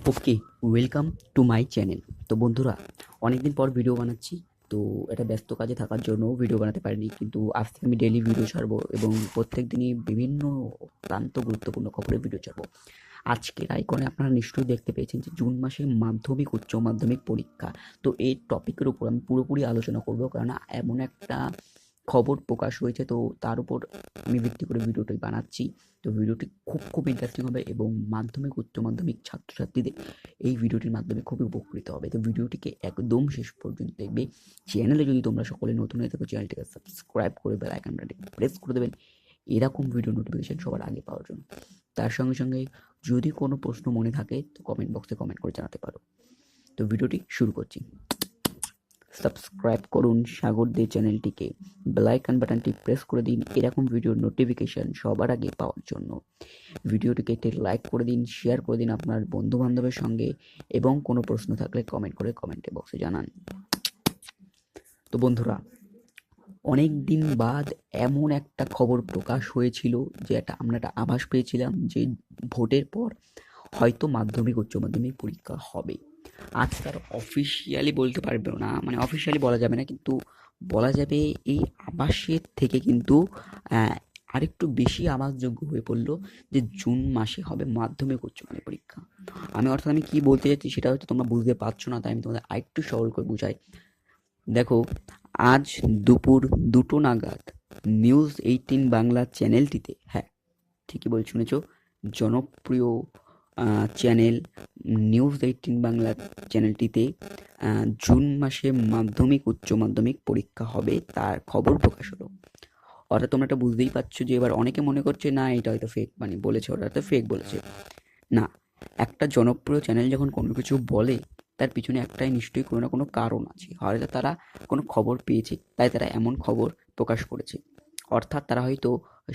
Okay, welcome to my channel. তো বন্ধুরা, অনেকদিন পর ভিডিও বানাচ্ছি। তো এটা ব্যস্ত কাজে থাকার জন্য ভিডিও বানাতে পারিনি, কিন্তু আজ থেকে আমি ডেইলি ভিডিও ছাড়বো এবং প্রত্যেক দিনই বিভিন্ন অত্যন্ত গুরুত্বপূর্ণ খবরের ভিডিও ছাড়বো। আজকের আইকনে আপনারা নিশ্চয়ই দেখতে পেয়েছেন যে জুন মাসে মাধ্যমিক উচ্চ মাধ্যমিক পরীক্ষা। তো এই টপিকের উপর আমি পুরোপুরি আলোচনা করবো, কারণ এমন একটা খবর প্রকাশ হয়েছে, তো তার উপর আমি ভিত্তি করে ভিডিওটি বানাচ্ছি। তো ভিডিওটি খুব ইন্টারেস্টিং হবে এবং মাধ্যমিক উচ্চ মাধ্যমিক ছাত্রছাত্রীদের এই ভিডিওটির মাধ্যমে খুবই উপকৃত হবে। তো ভিডিওটিকে একদম শেষ পর্যন্ত দেখবে। চ্যানেলে যদি তোমরা সকলে নতুন হয়ে থাকো, চ্যানেলটিকে সাবস্ক্রাইব করে বেল আইকনটি প্রেস করে দেবেন এরকম ভিডিও নোটিফিকেশন সবার আগে পাওয়ার জন্য। তার সঙ্গে সঙ্গে যদি কোনো প্রশ্ন মনে থাকে তো কমেন্ট বক্সে কমেন্ট করে জানাতে পারো। তো ভিডিওটি শুরু করছি। সাবস্ক্রাইব করুন সাগর দে চ্যানেলটিকে, বেল আইকন বাটনটি প্রেস করে দিন এরকম ভিডিওর নোটিফিকেশন সবার আগে পাওয়ার জন্য। ভিডিওটিকে একটি লাইক করে দিন, শেয়ার করে দিন আপনার বন্ধু বান্ধবের সঙ্গে এবং কোনো প্রশ্ন থাকলে কমেন্ট করে কমেন্টে বক্সে জানান। তো বন্ধুরা, অনেক দিন বাদ এমন একটা খবর প্রকাশ হয়েছিল যে আমরা একটা আভাস পেয়েছিলাম যে ভোটের পর হয়তো মাধ্যমিক উচ্চ মাধ্যমিক পরীক্ষা হবে। আজ তার অফিসিয়ালি বলতে পারবে না, মানে অফিসিয়ালি বলা যাবে না, কিন্তু বলা যাবে এই আভাসের থেকে কিন্তু আরেকটু বেশি আভাসযোগ্য হয়ে পড়লো যে জুন মাসে হবে মাধ্যমিক উচ্চ মাধ্যমিক পরীক্ষা। আমি কি বলতে চাচ্ছি সেটা হয়তো তোমরা বুঝতে পারছো না, তাই আমি তোমাদের আরেকটু সরল করে বুঝাই। দেখো, আজ দুপুর 2টো নাগাদ নিউজ 18 বাংলা চ্যানেলটিতে, হ্যাঁ ঠিকই শুনেছ, জনপ্রিয় চ্যানেল নিউজ 18 বাংলা চ্যানেলটিতে জুন মাসে মাধ্যমিক উচ্চ মাধ্যমিক পরীক্ষা হবে তার খবর প্রকাশ হলো। অর্থাৎ তোমরা এটা বুঝতেই পারছো যে এবার অনেকে মনে করছে না এটা হয়তো ফেক, মানে বলেছে ওরা হয়তো ফেক বলেছে। না, একটা জনপ্রিয় চ্যানেল যখন কোনো কিছু বলে তার পিছনে একটাই নিশ্চয়ই কোনো না কোনো কারণ আছে। হয়তো তারা কোনো খবর পেয়েছে তাই তারা এমন খবর প্রকাশ করেছে। অর্থাৎ তারা হয়তো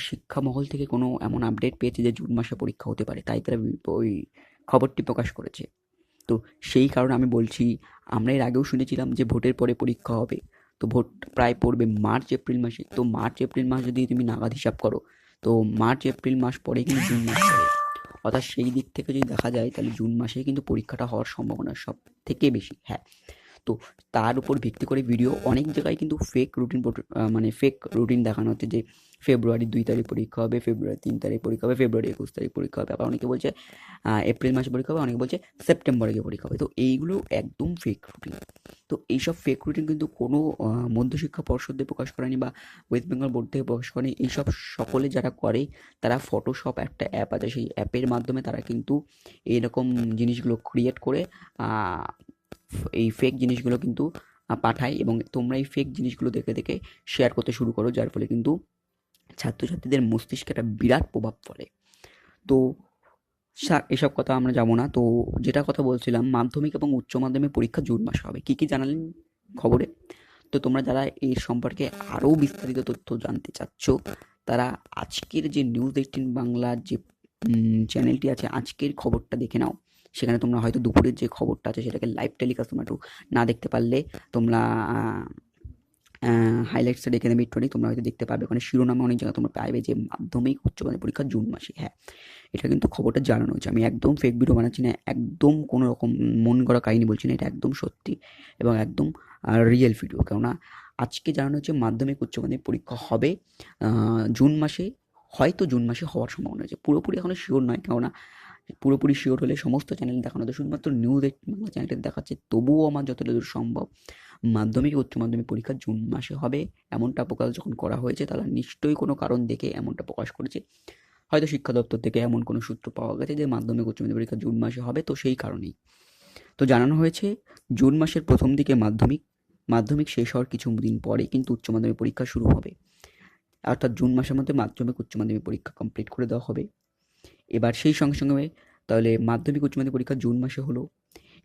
শিক্ষা মহল থেকে কোনো এমন আপডেট পেয়েছে যে জুন মাসে পরীক্ষা হতে পারে, তাই তারা ওই খবরটি প্রকাশ করেছে। তো সেই কারণে আমি বলছি, আমরা এর আগেও শুনেছিলাম যে ভোটের পরে পরীক্ষা হবে। তো ভোট প্রায় পড়বে মার্চ এপ্রিল মাসে। তো মার্চ এপ্রিল মাস যদি তুমি নাগাদ হিসাব করো, তো মার্চ এপ্রিল মাস পরে কিন্তু জুন মাস পড়ে। অর্থাৎ সেই দিক থেকে যদি দেখা যায় তাহলে জুন মাসেই কিন্তু পরীক্ষাটা হওয়ার সম্ভাবনা সব থেকে বেশি। হ্যাঁ, তো তার উপর ভিত্তি করে ভিডিও অনেক জায়গায় কিন্তু ফেক রুটিন, মানে ফেক রুটিন দেখানো হচ্ছে যে ফেব্রুয়ারি 2 তারিখ পরীক্ষা হবে, ফেব্রুয়ারি 3 তারিখ পরীক্ষা হবে, ফেব্রুয়ারি 21 তারিখ পরীক্ষা হবে। আবার অনেকে বলছে এপ্রিল মাসে পরীক্ষা হবে, অনেকে বলছে সেপ্টেম্বরে গিয়ে পরীক্ষা হবে। তো এইগুলো একদম ফেক রুটিন। তো এইসব ফেক রুটিন কিন্তু কোনো মধ্যশিক্ষা পর্ষদ দিয়ে প্রকাশ করেনি বা ওয়েস্ট বেঙ্গল বোর্ড থেকে প্রকাশ করেনি। এইসব সকলে যারা করে তারা ফটোশপ একটা অ্যাপ আছে, সেই অ্যাপের মাধ্যমে তারা কিন্তু এইরকম জিনিসগুলো ক্রিয়েট করে এই ফেক জিনিসগুলো কিন্তু পাঠায় এবং তোমরা এই ফেক জিনিসগুলো দেখে দেখে শেয়ার করতে শুরু করো, যার ফলে কিন্তু ছাত্রছাত্রীদের মস্তিষ্কে একটা বিরাট প্রভাব পড়ে। তো এসব কথা আমরা যাবো না। তো যেটা কথা বলছিলাম, মাধ্যমিক এবং উচ্চ মাধ্যমিক পরীক্ষা জুন মাসে হবে। কি জানালেন খবরে? তো তোমরা যারা এর সম্পর্কে আরও বিস্তারিত তথ্য জানতে চাচ্ছ, তারা আজকের যে নিউজ 18 বাংলার যে চ্যানেলটি আছে, আজকের খবরটা দেখে নাও। সেখানে তোমরা হয়তো দুপুরের যে খবরটা আছে সেটাকে লাইভ টেলিকাস্ট তোমরা একটু না দেখতে পারলে তোমরা হাইলাইটসে দেখে নেবে একটুখানি, তোমরা হয়তো দেখতে পাবে। ওখানে শিরোনামে অনেক জায়গায় তোমরা পাবে যে মাধ্যমিক উচ্চ মাধ্যমিক পরীক্ষা জুন মাসে। হ্যাঁ, এটা কিন্তু খবরটা জানানো হয়েছে। আমি একদম ফেক ভিডিও বানাচ্ছি না, একদম কোনো রকম মন গড়া কাহিনী বলছি না, এটা একদম সত্যি এবং একদম রিয়েল ভিডিও। কেননা আজকে জানানো হচ্ছে মাধ্যমিক উচ্চ মাধ্যমিক পরীক্ষা হবে জুন মাসে। হয়তো জুন মাসে হওয়ার সম্ভাবনা আছে, পুরোপুরি এখনো শিওর নয়। কেননা পুরোপুরি শিওর হলে সমস্ত চ্যানেল দেখানো হতো, শুধুমাত্র নিউজ 18 বাংলা চ্যানেলটা দেখাচ্ছে। তবুও আমার যতটা দূর সম্ভব মাধ্যমিক উচ্চ মাধ্যমিক পরীক্ষা জুন মাসে হবে এমনটা প্রকাশ যখন করা হয়েছে, তারা নিশ্চয়ই কোনো কারণ দেখে এমনটা প্রকাশ করেছে। হয়তো শিক্ষা দপ্তর থেকে এমন কোনো সূত্র পাওয়া গেছে যে মাধ্যমিক উচ্চ মাধ্যমিক পরীক্ষা জুন মাসে হবে, তো সেই কারণেই তো জানানো হয়েছে জুন মাসের প্রথম দিকে মাধ্যমিক, মাধ্যমিক শেষ হওয়ার কিছু দিন পরে কিন্তু উচ্চ মাধ্যমিক পরীক্ষা শুরু হবে। অর্থাৎ জুন মাসের মধ্যে মাধ্যমিক উচ্চ মাধ্যমিক পরীক্ষা কমপ্লিট করে দেওয়া হবে। এবার সেই সঙ্গে সঙ্গে তাহলে মাধ্যমিক উচ্চ মাধ্যমিক পরীক্ষা জুন মাসে হলো।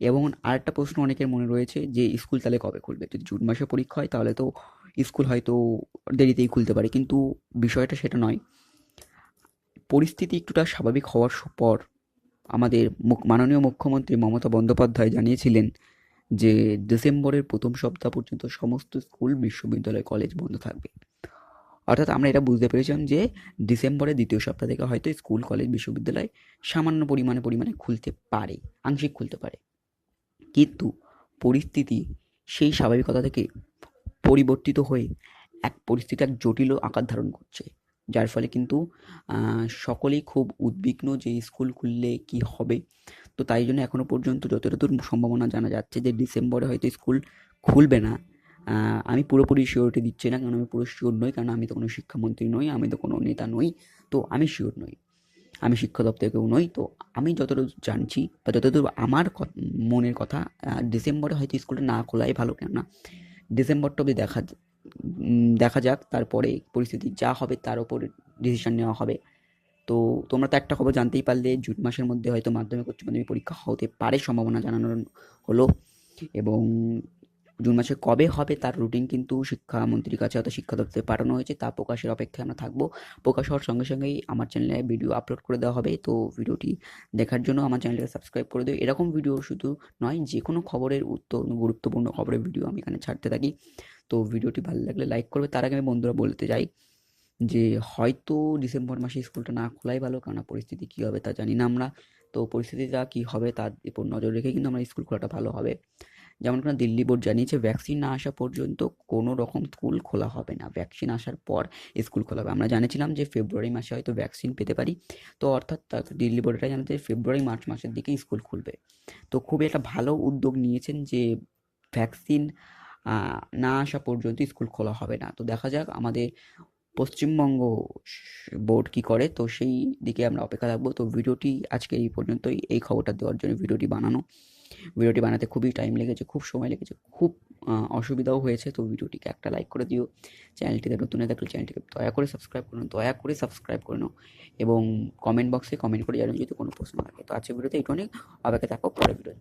এবং আরেকটা প্রশ্ন অনেকের মনে রয়েছে যে স্কুল তাহলে কবে খুলবে? যদি জুন মাসে পরীক্ষা হয় তাহলে তো স্কুল হয়তো দেরিতেই খুলতে পারে, কিন্তু বিষয়টা সেটা নয়। পরিস্থিতি একটুটা স্বাভাবিক হওয়ার পর আমাদের মাননীয় মুখ্যমন্ত্রী মমতা বন্দ্যোপাধ্যায় জানিয়েছিলেন যে ডিসেম্বরের প্রথম সপ্তাহ পর্যন্ত সমস্ত স্কুল বিশ্ববিদ্যালয় কলেজ বন্ধ থাকবে। অর্থাৎ আমরা এটা বুঝতে পেরেছিলাম যে ডিসেম্বরের দ্বিতীয় সপ্তাহ থেকে হয়তো স্কুল কলেজ বিশ্ববিদ্যালয় সামান্য পরিমাণে খুলতে পারে, আংশিক খুলতে পারে। কিন্তু পরিস্থিতি সেই স্বাভাবিকতা থেকে পরিবর্তিত হয়ে এক জটিল আকার ধারণ করছে, যার ফলে কিন্তু সকলেই খুব উদ্বিগ্ন যে স্কুল খুললে কি হবে। তো তাই জন্য এখনো পর্যন্ত যতদূর সম্ভাবনা জানা যাচ্ছে যে ডিসেম্বরে হয়তো স্কুল খুলবে না। আমি পুরোপুরি শিওরিটি দিচ্ছি না, কারণ আমি পুরো শিওর নই, কারণ আমি তো কোনো শিক্ষামন্ত্রী নই, আমি তো কোনো নেতা নই, তো আমি শিওর নই, আমি শিক্ষা দপ্তরে কেউ নই। তো আমি যতদূর জানছি বা যতদূর আমার মনের কথা, ডিসেম্বরে হয়তো স্কুলটা না খোলাই ভালো। কেননা ডিসেম্বরটা অবধি দেখা যাক, তারপরে পরিস্থিতি যা হবে তার উপরে ডিসিশন নেওয়া হবে। তো তোমরা তো একটা খবর জানতেই পারলে, জুন মাসের মধ্যে হয়তো মাধ্যমিক উচ্চ মাধ্যমিক পরীক্ষা হতে পারে, সম্ভাবনা জানানো হলো। এবং জুন মাসে কবে হবে তার রুটিন কিন্তু শিক্ষামন্ত্রীর কাছে অর্থাৎ শিক্ষা দপ্তরে পাঠানো হয়েছে, তা প্রকাশের অপেক্ষায় আমরা থাকবো। প্রকাশ হওয়ার সঙ্গে সঙ্গেই আমার চ্যানেলে ভিডিও আপলোড করে দেওয়া হবে। তো ভিডিওটি দেখার জন্য আমার চ্যানেলটাকে সাবস্ক্রাইব করে দিও। এরকম ভিডিও শুধু নয়, যে কোনো খবরের গুরুত্বপূর্ণ খবরের ভিডিও আমি এখানে ছাড়তে থাকি। তো ভিডিওটি ভালো লাগলে লাইক করবে। তার আগে আমি বন্ধুরা বলতে চাই যে হয়তো ডিসেম্বর মাসে স্কুলটা না খোলাই ভালো, কেননা পরিস্থিতি কী হবে তা জানি না আমরা। তো পরিস্থিতিটা কী হবে তার উপর নজর রেখে কিন্তু আমরা স্কুল খোলাটা ভালো হবে। যেমন কিনা দিল্লি বোর্ড জানিয়েছে ভ্যাকসিন না আসা পর্যন্ত কোনো রকম স্কুল খোলা হবে না, ভ্যাকসিন আসার পর স্কুল খোলা হবে। আমরা জানিয়েছিলাম যে ফেব্রুয়ারি মাসে হয়তো ভ্যাকসিন পেতে পারি, তো অর্থাৎ দিল্লি বোর্ড এটা জানাচ্ছে ফেব্রুয়ারি মার্চ মাসের দিকে স্কুল খুলবে। তো খুবই একটা ভালো উদ্যোগ নিয়েছেন যে ভ্যাকসিন না আসা পর্যন্ত স্কুল খোলা হবে না। তো দেখা যাক আমাদের পশ্চিমবঙ্গ বোর্ড কী করে, তো সেই দিকে আমরা অপেক্ষা রাখবো। তো ভিডিওটি আজকে এই পর্যন্তই, এই খবরটা দেওয়ার জন্য ভিডিওটি বানানো। ভিডিওটি বানাতে খুবই টাইম লেগেছে, খুব সময় লেগেছে, খুব অসুবিধাও হয়েছে। তো ভিডিওটিকে একটা লাইক করে দিও। চ্যানেলটিতে নতুন হয়ে থাকলে চ্যানেলটিকে দয়া করে সাবস্ক্রাইব করে নাও এবং কমেন্ট বক্সে কমেন্ট করে জানাও যদি কোনো প্রশ্ন থাকে। তো আজকের ভিডিওতে এইটুকুনি, অপেক্ষা থাকো পরের ভিডিও।